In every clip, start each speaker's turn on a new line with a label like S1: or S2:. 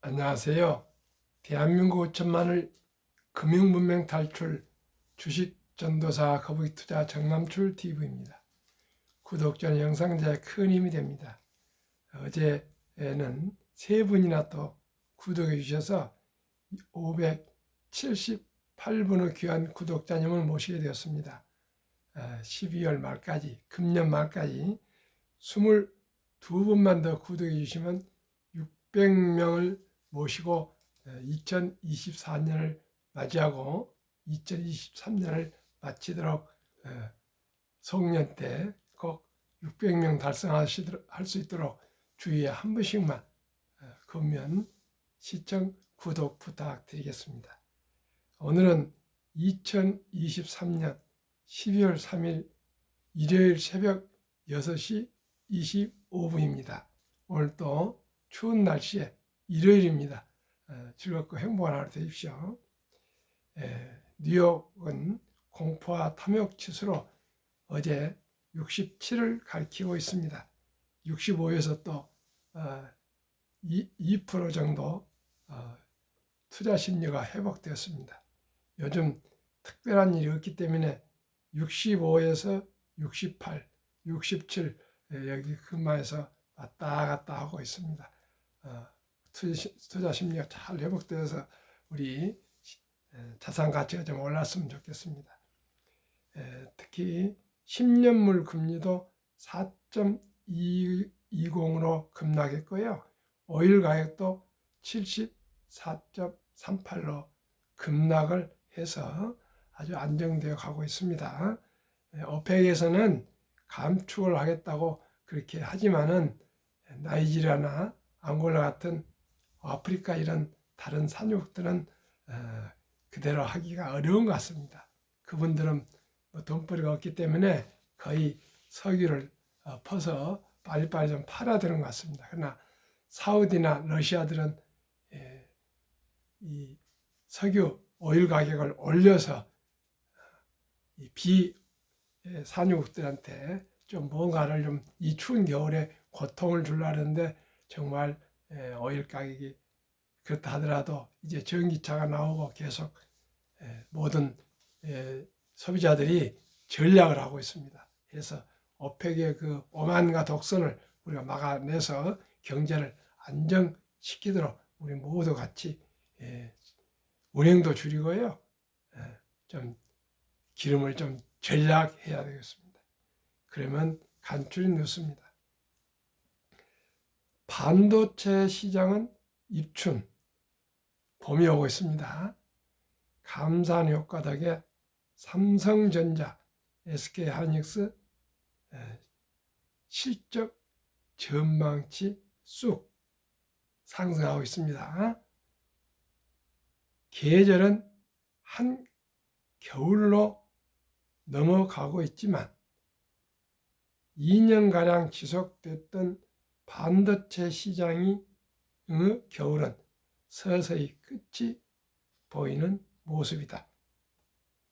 S1: 안녕하세요. 대한민국 5천만을 금융문맹 탈출 주식 전도사 거북이투자 정남출 TV입니다. 구독자는 영상제에 큰 힘이 됩니다. 어제는 세 분이나 또 구독해 주셔서 578분의 귀한 구독자님을 모시게 되었습니다. 12월 말까지, 금년 말까지 22분만 더 구독해 주시면 600명을 모시고 2024년을 맞이하고 2023년을 마치도록 송년 때 꼭 600명 달성할 수 있도록 주위에 한 번씩만 금연 시청 구독 부탁드리겠습니다. 오늘은 2023년 12월 3일 일요일 새벽 6시 25분입니다. 오늘 또 추운 날씨에 일요일입니다. 즐겁고 행복한 하루 되십시오. 뉴욕은 공포와 탐욕 지수로 어제 67을 가리키고 있습니다. 65에서 또 2% 정도 투자 심리가 회복되었습니다. 요즘 특별한 일이 없기 때문에 65에서 68, 67 여기 근방에서 왔다 갔다 하고 있습니다. 투자 심리가 잘 회복되어서 우리 자산 가치가 좀 올랐으면 좋겠습니다. 특히 10년물 금리도 4.20으로 급락했고요. 오일 가격도 74.38로 급락을 해서 아주 안정되어 가고 있습니다. 오펙에서는 감축을 하겠다고 그렇게 하지만은 나이지리아나 앙골라 같은 아프리카 이런 다른 산유국들은 그대로 하기가 어려운 것 같습니다. 그분들은 돈벌이가 없기 때문에 거의 석유를 퍼서 빨리빨리 좀 팔아야 되는 것 같습니다. 그러나 사우디나 러시아들은 이 석유 오일 가격을 올려서 이 비산유국들한테 좀 뭔가를 좀 이 추운 겨울에 고통을 주려는데 정말 오일 가격이 그렇다 하더라도 이제 전기차가 나오고 계속 모든 소비자들이 전략을 하고 있습니다. 그래서 오펙의 그 오만과 독선을 우리가 막아내서 경제를 안정시키도록 우리 모두 같이 운행도 줄이고요. 좀 기름을 좀 전략해야 되겠습니다. 그러면 간줄이 늦습니다. 반도체 시장은 입춘, 봄이 오고 있습니다. 감산 효과 덕에 삼성전자, SK하이닉스 실적 전망치 쑥 상승하고 있습니다. 계절은 한 겨울로 넘어가고 있지만 2년가량 지속됐던 반도체 시장의 겨울은 서서히 끝이 보이는 모습이다.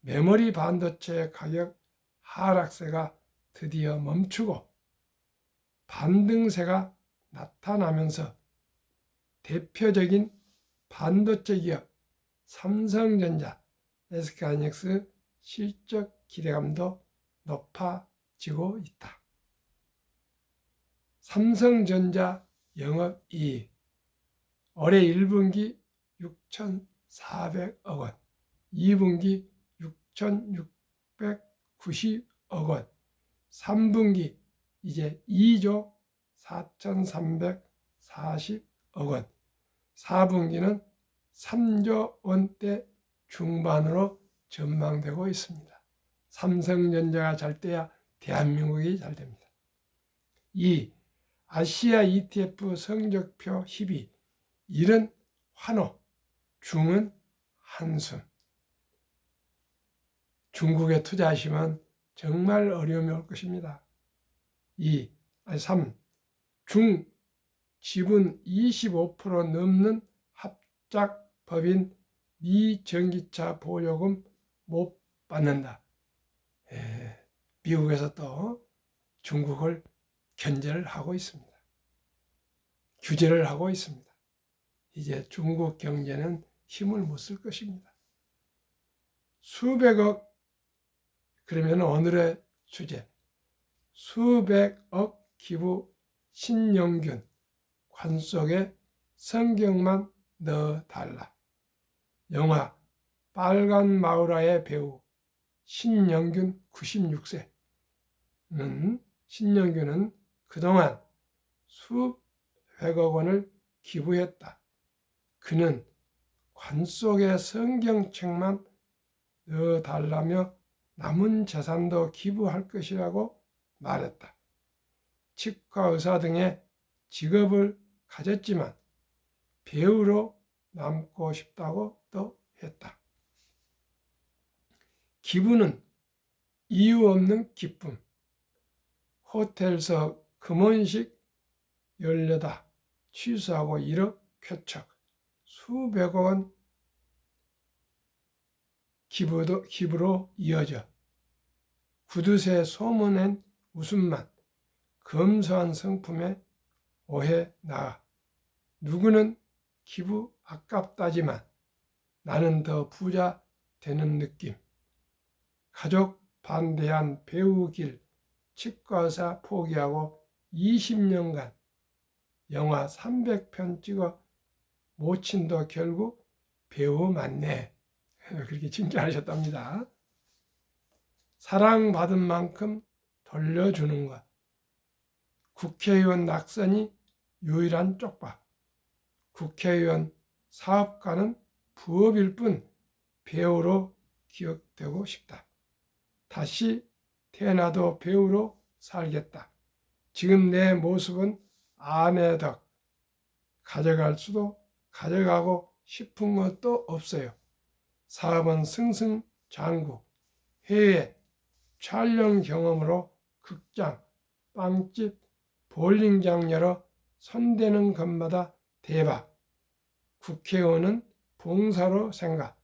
S1: 메모리 반도체 가격 하락세가 드디어 멈추고 반등세가 나타나면서 대표적인 반도체 기업 삼성전자, SK하이닉스 실적 기대감도 높아지고 있다. 삼성전자 영업이익 올해 1분기 6,400억 원, 2분기 6,690억 원, 3분기 이제 2조 4,340억 원, 4분기는 3조 원대 중반으로 전망되고 있습니다. 삼성전자가 잘 돼야 대한민국이 잘 됩니다. 2. 아시아 ETF 성적표 10위, 1은 환호, 중은 한숨. 중국에 투자하시면 정말 어려움이 올 것입니다. 3. 중 지분 25% 넘는 합작법인 미전기차 보조금 못 받는다. 미국에서 또 중국을 견제를 하고 있습니다. 규제를 하고 있습니다. 이제 중국 경제는 힘을 못 쓸 것입니다. 수백억, 그러면 오늘의 주제, 수백억 기부 신영균, 관 속에 성경만 넣어달라. 영화 빨간 마우라의 배우 신영균 96세는, 신영균은 그동안 수백억 원을 기부했다. 그는 관 속에 성경책만 넣어달라며 남은 재산도 기부할 것이라고 말했다. 치과 의사 등의 직업을 가졌지만 배우로 남고 싶다고 또 했다. 기부는 이유 없는 기쁨. 호텔에서 금혼식 열려다 취소하고 1억 쾌척, 수백억 원 기부로 이어져 구두쇠 소문엔 웃음만, 검소한 성품에 오해 나아. 누구는 기부 아깝다지만 나는 더 부자 되는 느낌. 가족 반대한 배우 길, 치과의사 포기하고 20년간 영화 300편 찍어 모친도 결국 배우 맞네. 그렇게 칭찬하셨답니다. 사랑받은 만큼 돌려주는 것. 국회의원 낙선이 유일한 쪽박. 국회의원 사업가는 부업일 뿐 배우로 기억되고 싶다. 다시 태어나도 배우로 살겠다. 지금 내 모습은 아내 덕. 가져갈 수도 가져가고 싶은 것도 없어요. 사업은 승승장구. 해외 촬영 경험으로 극장, 빵집, 볼링장 열어 손대는 것마다 대박. 국회의원은 봉사로 생각.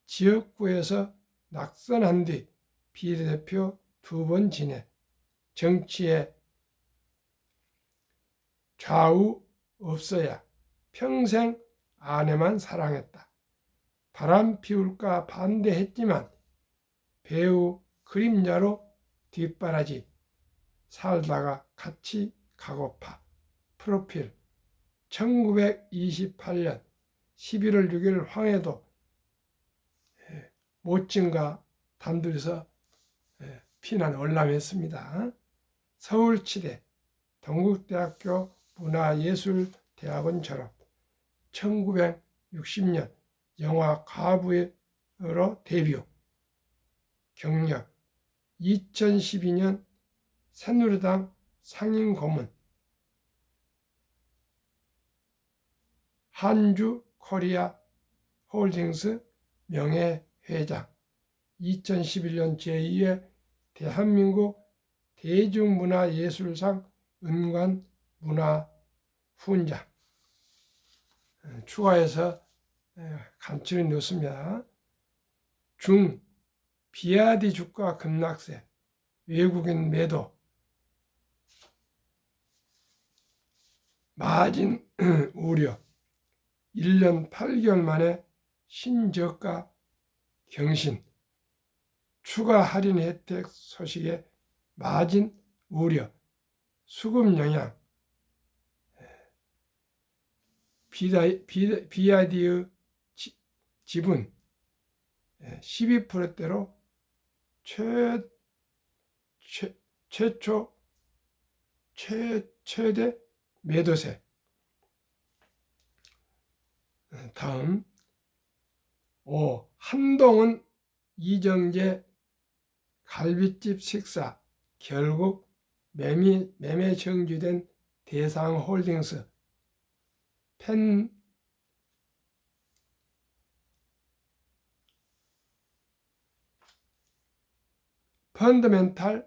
S1: 지역구에서 낙선한 뒤 비례대표 2번 지내. 정치에 좌우 없어야 평생 아내만 사랑했다. 바람 피울까 반대했지만 배우 그림자로 뒷바라지 살다가 같이 가고파. 프로필 1928년 11월 6일 황해도 모친과 단둘이서 피난 월남했습니다. 서울치대, 동국대학교 문화예술대학원 졸업, 1960년 영화 과부로 데뷔, 경력 2012년 새누리당 상임고문, 한주코리아 홀딩스 명예회장, 2011년 제2회 대한민국 대중문화예술상 은관문화훈장. 추가해서 간추려 놓습니다. 중, 비아디 주가 급락세, 외국인 매도, 마진 우려, 1년 8개월 만에 신저가 경신, 추가 할인 혜택 소식에 마진 우려, 수급 영향, 비아디의 지분 12%대로 최대 매도세. 다음 5. 한동훈 이정재 갈비집 식사 결국 매매 정지된 대상홀딩스 펀더멘탈과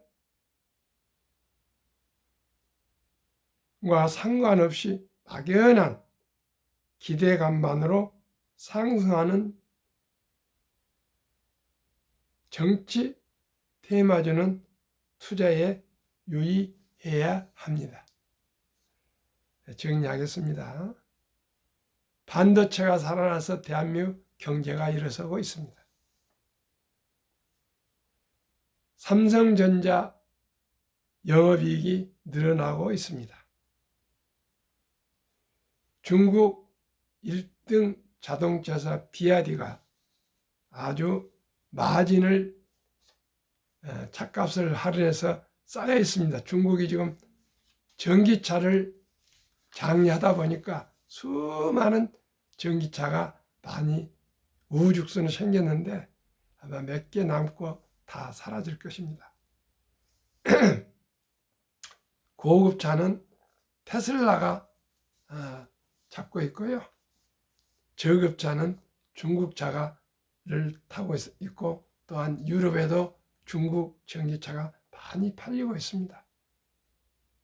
S1: 상관없이 막연한 기대감만으로 상승하는 정치 테마주는 투자에 유의해야 합니다. 정리하겠습니다. 반도체가 살아나서 대한민국 경제가 일어서고 있습니다. 삼성전자 영업이익이 늘어나고 있습니다. 중국 1등 자동차사 비아디가 아주 마진을 차값을 할인해서 쌓여 있습니다. 중국이 지금 전기차를 장려하다 보니까 수많은 전기차가 많이 우후죽순이 생겼는데 아마 몇 개 남고 다 사라질 것입니다. 고급차는 테슬라가 잡고 있고요. 저급차는 중국차를 타고 있고 또한 유럽에도 중국 전기차가 많이 팔리고 있습니다.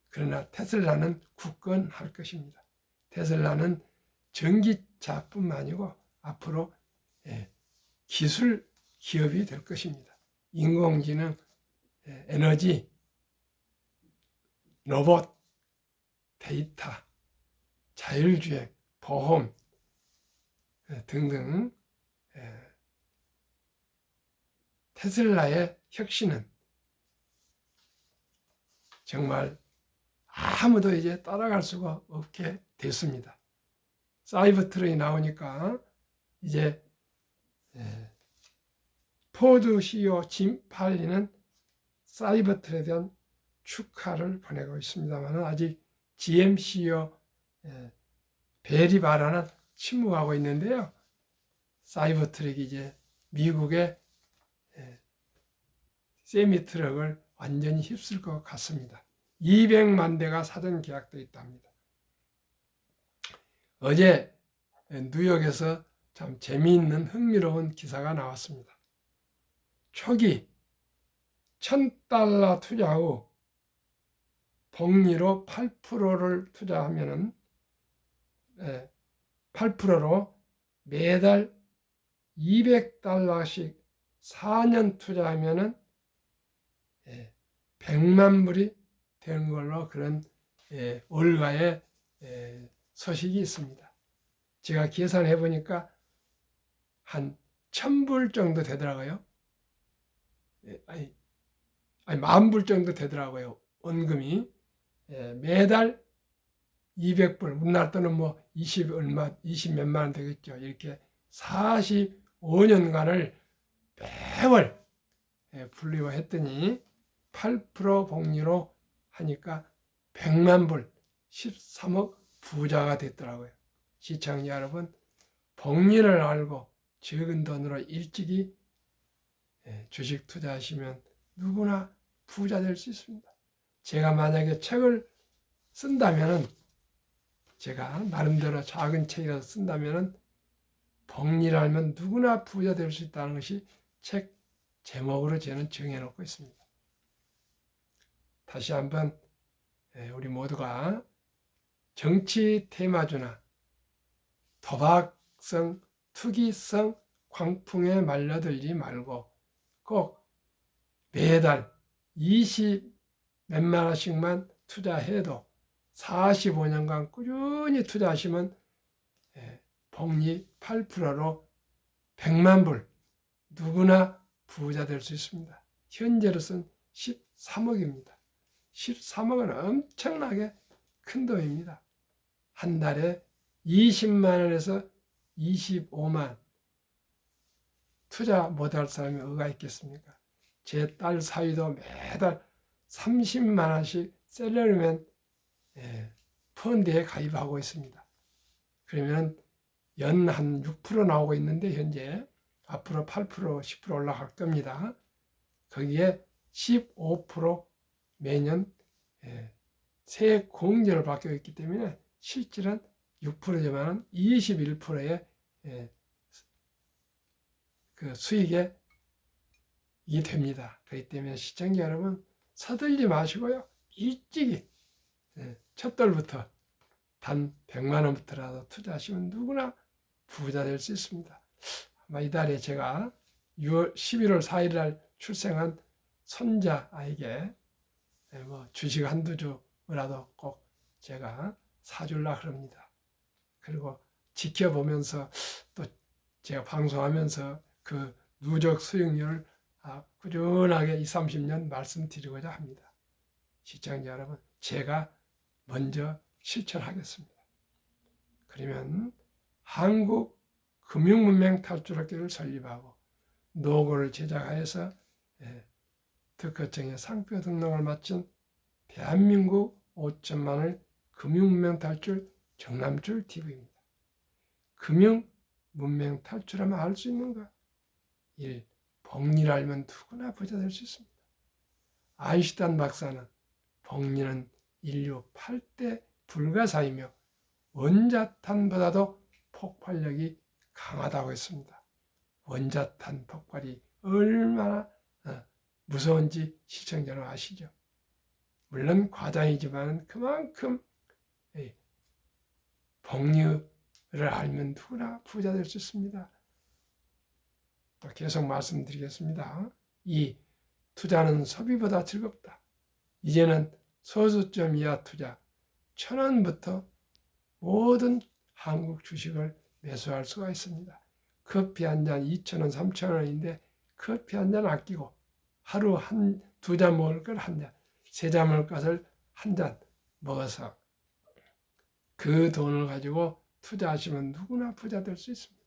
S1: 그러나 테슬라는 굳건할 것입니다. 테슬라는 전기차뿐만 아니고 앞으로 기술 기업이 될 것입니다. 인공지능, 에너지, 로봇, 데이터, 자율주행, 보험 등등 테슬라의 혁신은 정말 아무도 이제 따라갈 수가 없게 됐습니다. 사이버 트럭이 나오니까 이제 포드 CEO 짐 팔리는 사이버 트럭에 대한 축하를 보내고 있습니다만 아직 GM CEO 베리 바라는 침묵하고 있는데요. 사이버 트럭이 이제 미국의 세미 트럭을 완전히 휩쓸 것 같습니다. 200만 대가 사전 계약되어 있답니다. 어제 뉴욕에서 참 재미있는 흥미로운 기사가 나왔습니다. 초기 $1,000 투자 후 복리로 8%를 투자하면은 8%로 매달 $200씩 4년 투자하면은 100만 불이 되는 걸로 그런 월가의 소식이 있습니다. 제가 계산해 보니까 한 1,000불 정도 되더라고요. 아니 10,000불 정도 되더라고요. 원금이 매달 200불, 우리나라 돈은 뭐 20 몇만 원 되겠죠. 이렇게 45년간을 매월 불리고 했더니 8% 복리로 하니까 100만 불, 13억 부자가 됐더라고요. 시청자 여러분, 복리를 알고 적은 돈으로 일찍이 주식 투자하시면 누구나 부자 될 수 있습니다. 제가 만약에 책을 쓴다면은 제가 나름대로 작은 책이라도 쓴다면은 복리를 알면 누구나 부자 될 수 있다는 것이 책 제목으로 저는 정해놓고 있습니다. 다시 한번 우리 모두가 정치 테마주나 도박성, 투기성 광풍에 말려들지 말고 꼭 매달 20 몇만 원씩만 투자해도 45년간 꾸준히 투자하시면 복리 8%로 100만 불 누구나 부자 될 수 있습니다. 현재로서는 13억입니다. 13억은 엄청나게 큰 돈입니다. 한 달에 20만 원에서 25만 투자 못할 사람이 어디가 있겠습니까? 제 딸 사위도 매달 30만 원씩 셀러리맨 펀드에 가입하고 있습니다. 그러면 연 한 6% 나오고 있는데 현재 앞으로 8%, 10% 올라갈 겁니다. 거기에 15% 매년 세액 공제를 받고 있기 때문에 실질은 6%지만 21%의 그 수익에 이 됩니다. 그렇기 때문에 시청자 여러분 서둘지 마시고요. 일찍이 첫 달부터 단 100만 원부터라도 투자하시면 누구나 부자 될 수 있습니다. 아마 이달에 제가 11월 4일 날 출생한 손자 아이게 뭐 주식 한두 주라도 꼭 제가 사주려고 합니다. 그리고 지켜보면서 또 제가 방송하면서 그 누적 수익률을 꾸준하게 20, 30년 말씀드리고자 합니다. 시청자 여러분, 제가 먼저 실천하겠습니다. 그러면 한국 금융문명 탈출학교를 설립하고 노고를 제작하여서 특허청에 상표 등록을 마친 대한민국 5천만을 금융문명 탈출 정남출 TV입니다. 금융문명 탈출하면 알 수 있는가? 1. 복리를 알면 누구나 부자 될 수 있습니다. 아인슈타인 박사는 복리는 인류 8대 불가사이며 원자탄보다도 폭발력이 강하다고 했습니다. 원자탄 폭발이 얼마나 무서운지 시청자는 아시죠? 물론 과장이지만 그만큼 복리를 알면 누구나 부자 될 수 있습니다. 또 계속 말씀드리겠습니다. 2. 투자는 소비보다 즐겁다. 이제는 소수점 이하 투자 1,000원부터 모든 한국 주식을 매수할 수가 있습니다. 커피 한 잔 2,000원, 3,000원인데 커피 한 잔 아끼고 하루 두 잔 먹을 걸 한 잔, 세 잔 먹을 것을 한 잔 먹어서 그 돈을 가지고 투자하시면 누구나 부자 될 수 있습니다.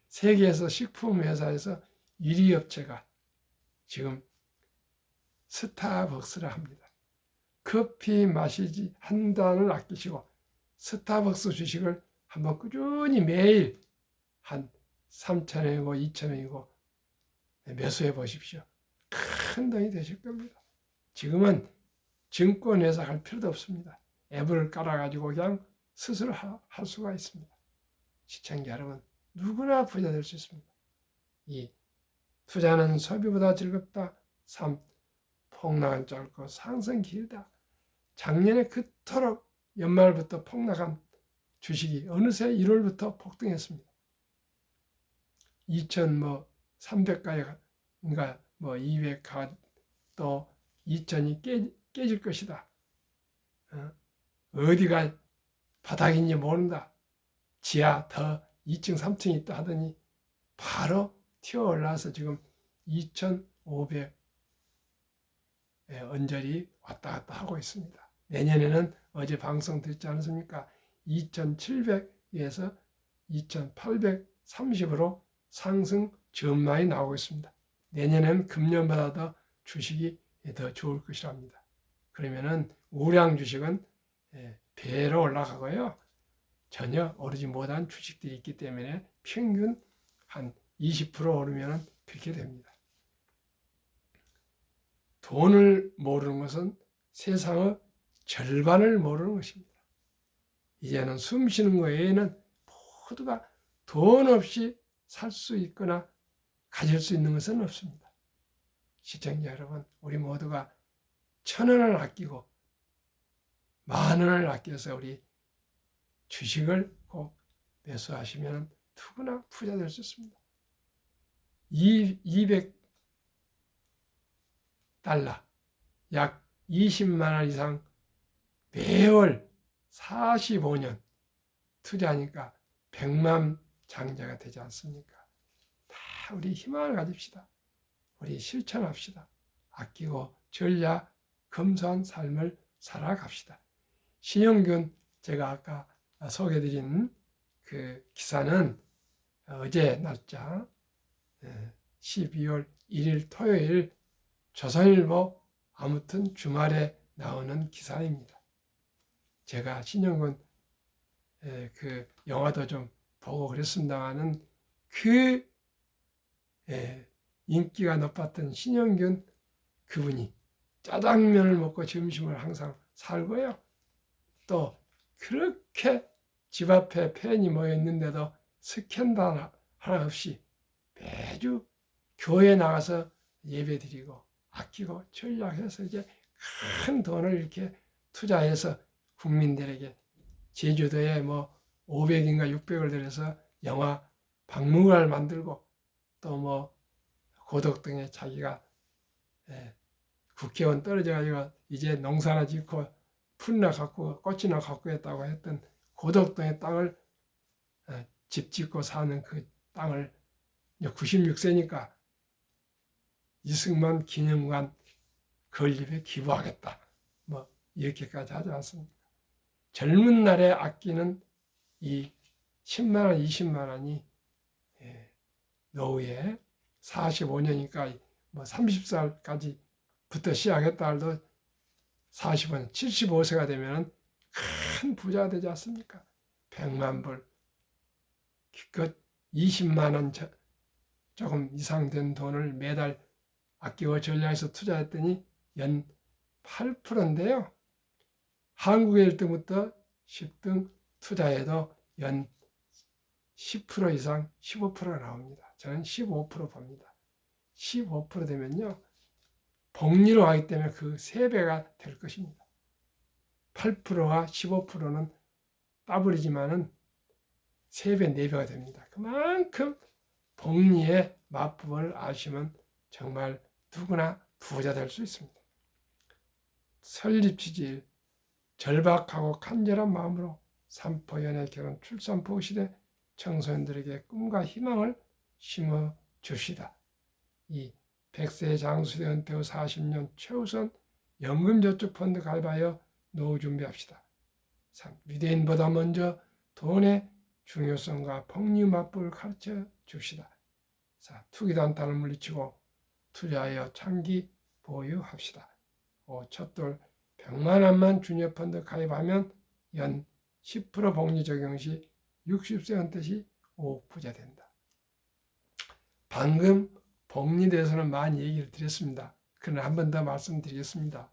S1: 세계에서 식품 회사에서 1위 업체가 지금 스타벅스라 합니다. 커피 마시지 한 잔을 아끼시고 스타벅스 주식을 한번 꾸준히 매일 한 3,000원이고 2,000원이고 매수해 보십시오. 큰 돈이 되실 겁니다. 지금은 증권회사 갈 필요도 없습니다. 앱을 깔아가지고 그냥 스스로 할 수가 있습니다. 시청자 여러분, 누구나 부자 될 수 있습니다. 2. 투자는 소비보다 즐겁다. 3. 폭락은 짧고 상승 길다. 작년에 그토록 연말부터 폭락한 주식이 어느새 1월부터 폭등했습니다. 2,300가인가 200가 또 2,000이 깨질 것이다. 어디가 바닥인지 모른다. 지하 더 2층 3층 있다 하더니 바로 튀어 올라서 지금 2,500 언저리 왔다 갔다 하고 있습니다. 내년에는 어제 방송 듣지 않았습니까? 2,700에서 2,830으로 상승 전망이 나오고 있습니다. 내년에는 금년보다 더 주식이 더 좋을 것이랍니다. 그러면은 우량 주식은 배로 올라가고요. 전혀 오르지 못한 주식들이 있기 때문에 평균 한 20% 오르면 그렇게 됩니다. 돈을 모르는 것은 세상의 절반을 모르는 것입니다. 이제는 숨 쉬는 것 외에는 모두가 돈 없이 살 수 있거나 가질 수 있는 것은 없습니다. 시청자 여러분, 우리 모두가 1,000원을 아끼고 10,000원을 아껴서 우리 주식을 꼭 매수하시면 누구나 부자 될 수 있습니다. 200달러, 약 20만 원 이상 매월 45년 투자하니까 100만 장자가 되지 않습니까? 다 우리 희망을 가집시다. 우리 실천합시다. 아끼고 전략 검소한 삶을 살아갑시다. 신영균 제가 아까 소개드린 그 기사는 어제 날짜 12월 1일 토요일 조선일보 아무튼 주말에 나오는 기사입니다. 제가 신영균 그 영화도 좀 보고 그랬습니다만은 그 인기가 높았던 신영균 그분이 짜장면을 먹고 점심을 항상 살고요. 또 그렇게 집 앞에 팬이 모여 있는데도 스캔들 하나 없이 매주 교회에 나가서 예배드리고 아끼고 전략해서 이제 큰 돈을 이렇게 투자해서 국민들에게 제주도에 500인가 600을 들여서 영화 박물관을 만들고 또 고덕동에 자기가 국회의원 떨어져가지고 이제 농사나 짓고 풀이나 갖고 꽃이나 갖고 했다고 했던 고덕동의 땅을 집 짓고 사는 그 땅을 96세니까 이승만 기념관 건립에 기부하겠다. 뭐 이렇게까지 하지 않습니까? 젊은 날에 아끼는 이 10만 원, 20만 원이 노후에 45년이니까 뭐 30살까지부터 시작했다 해도 45년, 75세가 되면 큰 부자가 되지 않습니까? 100만 불, 기껏 20만 원 조금 이상 된 돈을 매달 아끼고 전략해서 투자했더니 연 8%인데요. 한국의 1등부터 10등 투자해도 연 10% 이상 15%가 나옵니다. 저는 15% 봅니다. 15% 되면요. 복리로 하기 때문에 그 3배가 될 것입니다. 8%와 15%는 따블이지만은 3배, 4배가 됩니다. 그만큼 복리의 맛법을 아시면 정말 누구나 부자 될 수 있습니다. 설립 취지일 절박하고 간절한 마음으로 삼포 연애 결혼 출산 부부 시대 청소년들에게 꿈과 희망을 심어 줍시다. 이 100세 장수대 은퇴 후 40년 최우선 연금저축펀드 가입하여 노후 준비합시다. 3. 유대인보다 먼저 돈의 중요성과 복리 맛법을 가르쳐 줍시다. 4. 투기단탄을 물리치고 투자하여 장기 보유합시다. 5. 첫돌 100만 원만 주니어펀드 가입하면 연 10% 복리 적용 시 60세 은퇴 시 5억 부자 된다. 방금 복리에 대해서는 많이 얘기를 드렸습니다. 그러나 한 번 더 말씀드리겠습니다.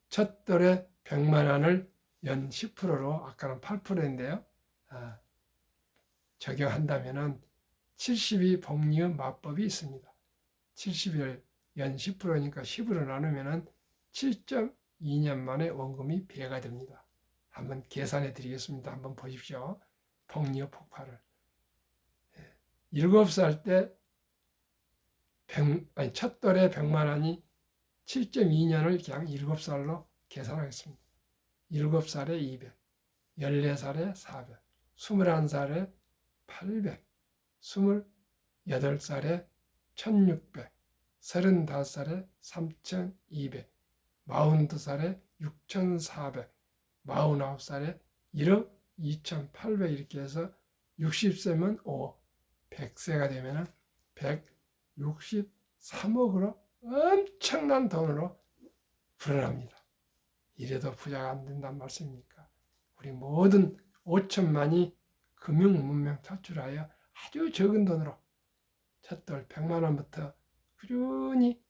S1: 첫돌에 100만 원을 연 10%로 아까는 8%인데요. 적용한다면 70이 복리의 맞법이 있습니다. 70을 연 10%니까 10으로 나누면 7.2년 만에 원금이 배가 됩니다. 한번 계산해 드리겠습니다. 한번 보십시오. 복리의 폭발을. 7살 때 첫돌에 100만 원이 7.2년을 그냥 7살로 계산하겠습니다. 7살에 200, 14살에 400, 21살에 800, 28살에 1600, 35살에 3200, 42살에 6400, 49살에 1억 2800 이렇게 해서 60세면 5억, 100세가 되면 163억으로 엄청난 돈으로 불어납니다. 이래도 부자가 안 된다는 말씀입니까? 우리 모든 5천만이 금융 문명 탈출하여 아주 적은 돈으로 첫돌 100만 원부터 꾸준히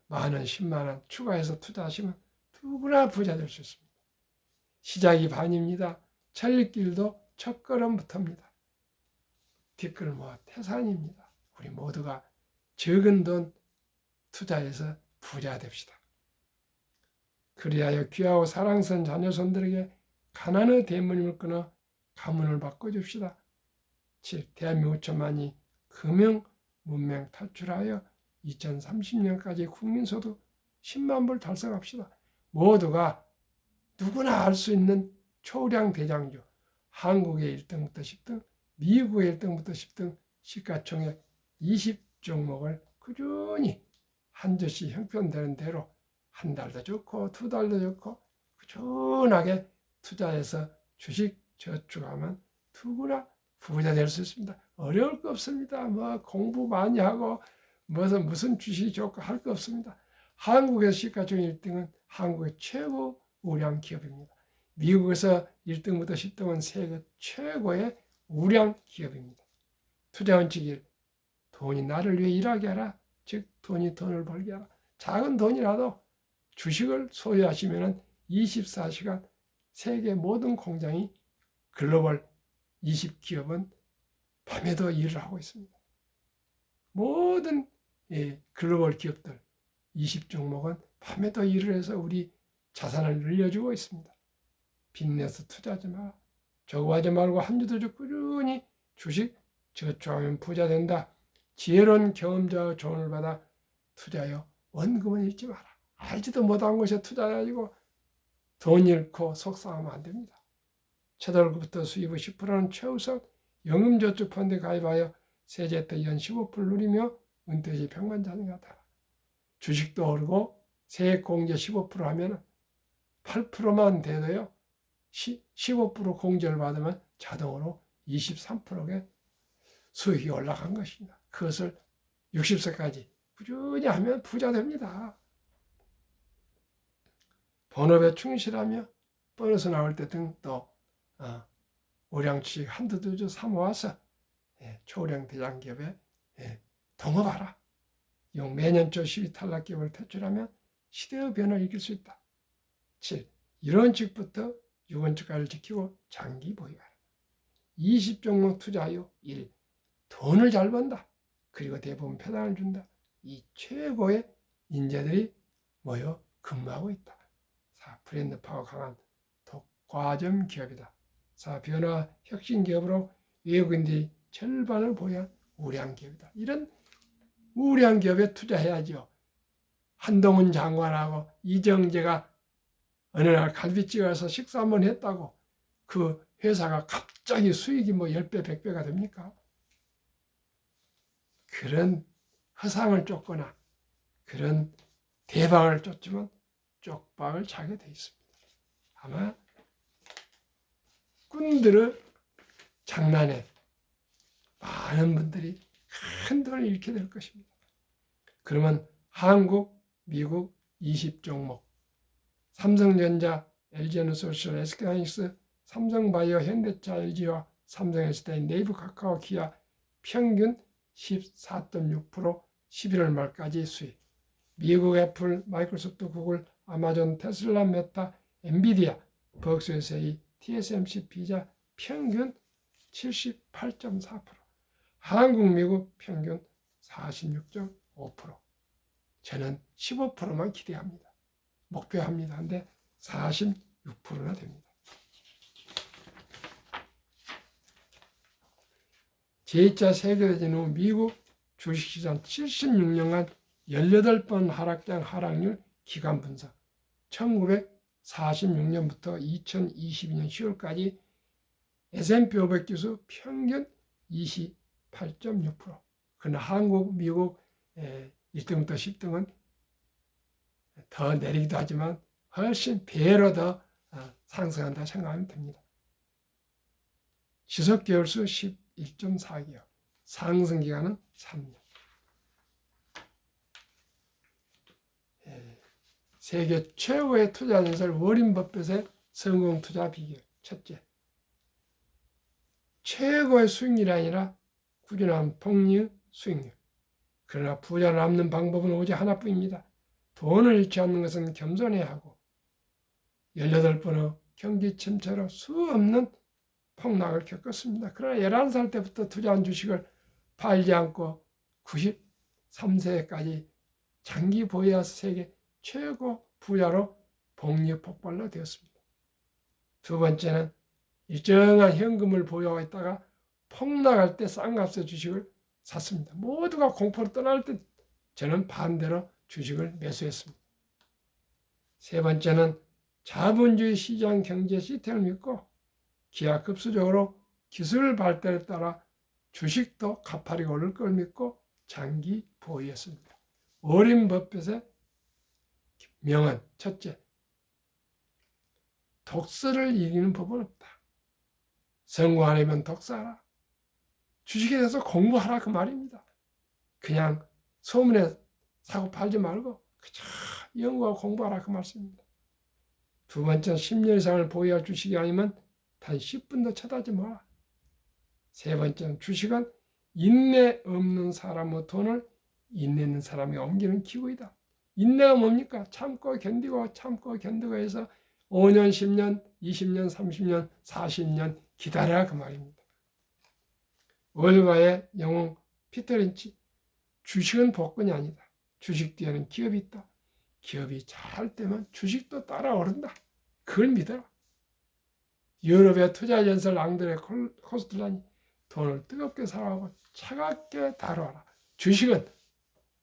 S1: 만원, 10만 원 추가해서 투자하시면 누구나 부자 될 수 있습니다. 시작이 반입니다. 천리길도 첫걸음부터입니다. 뒷걸 태산입니다. 우리 모두가 적은 돈 투자해서 부자 됩시다. 그리하여 귀하고 사랑스러운 자녀손들에게 가난의 대문을 끊어 가문을 바꿔줍시다. 7. 대한민국 5천만이 금융 문명 탈출하여 2030년까지 국민소득 10만 불 달성합시다. 모두가 누구나 알 수 있는 초량 대장주, 한국의 1등부터 10등, 미국의 1등부터 10등 시가총액 20종목을 꾸준히 한 주씩 형편되는 대로 한 달도 좋고 두 달도 좋고 꾸준하게 투자해서 주식 저축하면 누구나 부자 될 수 있습니다. 어려울 거 없습니다. 뭐 공부 많이 하고 무슨 주식이 좋고 할 거 없습니다. 한국에서 시가총액 1등은 한국의 최고 우량 기업입니다. 미국에서 1등부터 10등은 세계 최고의 우량 기업입니다. 투자 원칙 1. 돈이 나를 위해 일하게 하라. 즉 돈이 돈을 벌게 하라. 작은 돈이라도 주식을 소유하시면 24시간 세계 모든 공장이 글로벌 20기업은 밤에도 일을 하고 있습니다. 모든 글로벌 기업들 20종목은 밤에도 일을 해서 우리 자산을 늘려주고 있습니다. 빚내서 투자하지 마라. 저거 하지 말고 한 주도 꾸준히 주식 저축하면 부자 된다. 지혜로운 경험자의 조언을 받아 투자하여 원금은 잃지 마라. 알지도 못한 것에 투자해가지고 돈 잃고 속상하면 안 됩니다. 첫 월급부터 수입의 10%는 최우선 연금저축펀드에 가입하여 세제때 연 15%를 누리며 은퇴 시 백만장자가 되라. 주식도 오르고 세액공제 15% 하면 8%만 돼도요. 15% 공제를 받으면 자동으로 23%의 수익이 올라간 것입니다. 그것을 60세까지 꾸준히 하면 부자 됩니다. 본업에 충실하며 보너스 나올 때 등 또 우량주식 한두 두 주 사모아서 초우량 대장기업에 동업하라. 매년 초 시비 탈락기업을 퇴출하면 시대의 변화를 이길 수 있다. 7. 1원칙부터 6원칙까지를 지키고 장기 보유하라. 20종목 투자하여 1. 돈을 잘 번다. 그리고 대부분 배당을 준다. 이 최고의 인재들이 모여 근무하고 있다. 4. 브랜드 파워 강한 독과점 기업이다. 4. 변화 혁신 기업으로 외국인들이 절반을 보유한 우량 기업이다. 이런 우량 기업에 투자해야죠. 한동훈 장관하고 이정재가 어느 날 갈비집 가서 식사 한번 했다고 그 회사가 갑자기 수익이 10배, 100배가 됩니까? 그런 허상을 쫓거나 그런 대박을 쫓으면 쪽박을 차게 돼 있습니다. 아마 꾼들의 장난에 많은 분들이 큰 돈을 잃게 될 것입니다. 그러면 한국, 미국 20종목, 삼성전자, LG에너솔루션, SK하이닉스, 삼성바이오, 현대차, LG와 삼성에스테인, 네이버, 카카오, 기아 평균 14.6% 11월 말까지 수익. 미국 애플, 마이크로소프트, 구글, 아마존, 테슬라, 메타, 엔비디아, 버크셔일스의 TSMC, 비자 평균 78.4%. 한국, 미국 평균 46.5%. 저는 15%만 기대합니다. 목표합니다. 근데 46%나 됩니다. 제2차 세계대전 후 미국 주식시장 76년간 18번 하락장 하락률 기간 분석. 1946년부터 2022년 10월까지 S&P 500 지수 평균 28.6%. 그러나 한국, 미국 1등부터 10등은 더 내리기도 하지만 훨씬 배로 더 상승한다 생각하면 됩니다. 지속개월수 11.4개월, 상승기간은 3년. 세계 최고의 투자 전설 워린 버핏의 성공 투자 비결. 첫째, 최고의 수익률이 아니라 꾸준한 복리의 수익률. 그러나 부자 남는 방법은 오직 하나뿐입니다. 돈을 잃지 않는 것은 겸손해야 하고 18번의 경기 침체로 수없는 폭락을 겪었습니다. 그러나 11살 때부터 투자한 주식을 팔지 않고 93세까지 장기 보유해서 세계 최고 부자로 복리 폭발로 되었습니다. 두 번째는 일정한 현금을 보유하고 있다가 폭락할 때 싼 값의 주식을 샀습니다. 모두가 공포로 떠날 때 저는 반대로 주식을 매수했습니다. 세 번째는 자본주의 시장 경제 시스템을 믿고 기하급수적으로 기술 발달에 따라 주식도 가파르게 오를 걸 믿고 장기 보유했습니다. 워린 버핏의 명언. 첫째, 독서를 이기는 법은 없다. 성공하려면 독서하라. 주식에 대해서 공부하라 그 말입니다. 그냥 소문에 사고 팔지 말고 그저 연구하고 공부하라 그 말씀입니다. 두 번째는 10년 이상을 보유할 주식이 아니면 단 10분도 쳐다보지 마라. 세 번째는 주식은 인내 없는 사람의 돈을 인내 있는 사람이 옮기는 기구이다. 인내가 뭡니까? 참고 견디고 해서 5년, 10년, 20년, 30년, 40년 기다려라 그 말입니다. 월가의 영웅 피터 린치, 주식은 복권이 아니다. 주식 뒤에는 기업이 있다. 기업이 잘 되면 주식도 따라 오른다. 그걸 믿어라. 유럽의 투자 전설 앙드레 코스텔란이 돈을 뜨겁게 사랑하고 차갑게 다뤄라. 주식은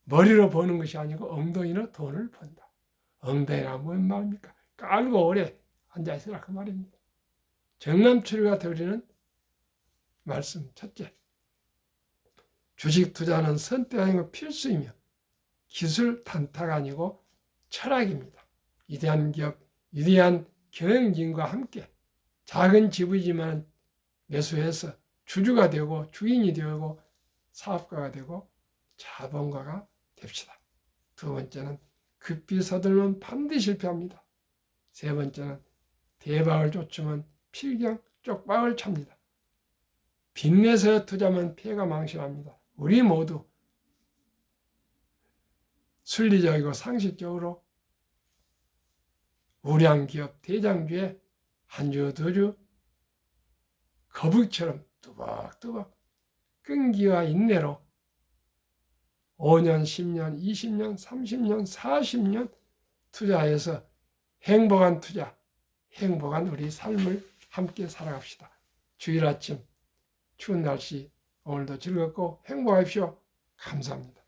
S1: 머리로 버는 것이 아니고 엉덩이로 돈을 번다. 엉덩이란 뭔 말입니까? 깔고 오래 앉아있으라 그 말입니다. 정남추리가 드리는 말씀 첫째, 주식 투자는 선택하는 필수이며 기술 단타가 아니고 철학입니다. 위대한 기업, 위대한 경영진과 함께 작은 지부이지만 매수해서 주주가 되고 주인이 되고 사업가가 되고 자본가가 됩시다. 두 번째는 급히 서둘면 반드시 실패합니다. 세 번째는 대박을 쫓으면 필경 쪽박을 찹니다. 빚내서 투자하면 피해가 망신합니다. 우리 모두 순리적이고 상식적으로 우량 기업 대장주에 한 주, 두 주 거북처럼 뚜벅뚜벅 끈기와 인내로 5년, 10년, 20년, 30년, 40년 투자해서 행복한 투자, 행복한 우리 삶을 함께 살아갑시다. 주일 아침 추운 날씨 오늘도 즐겁고 행복하십시오. 감사합니다.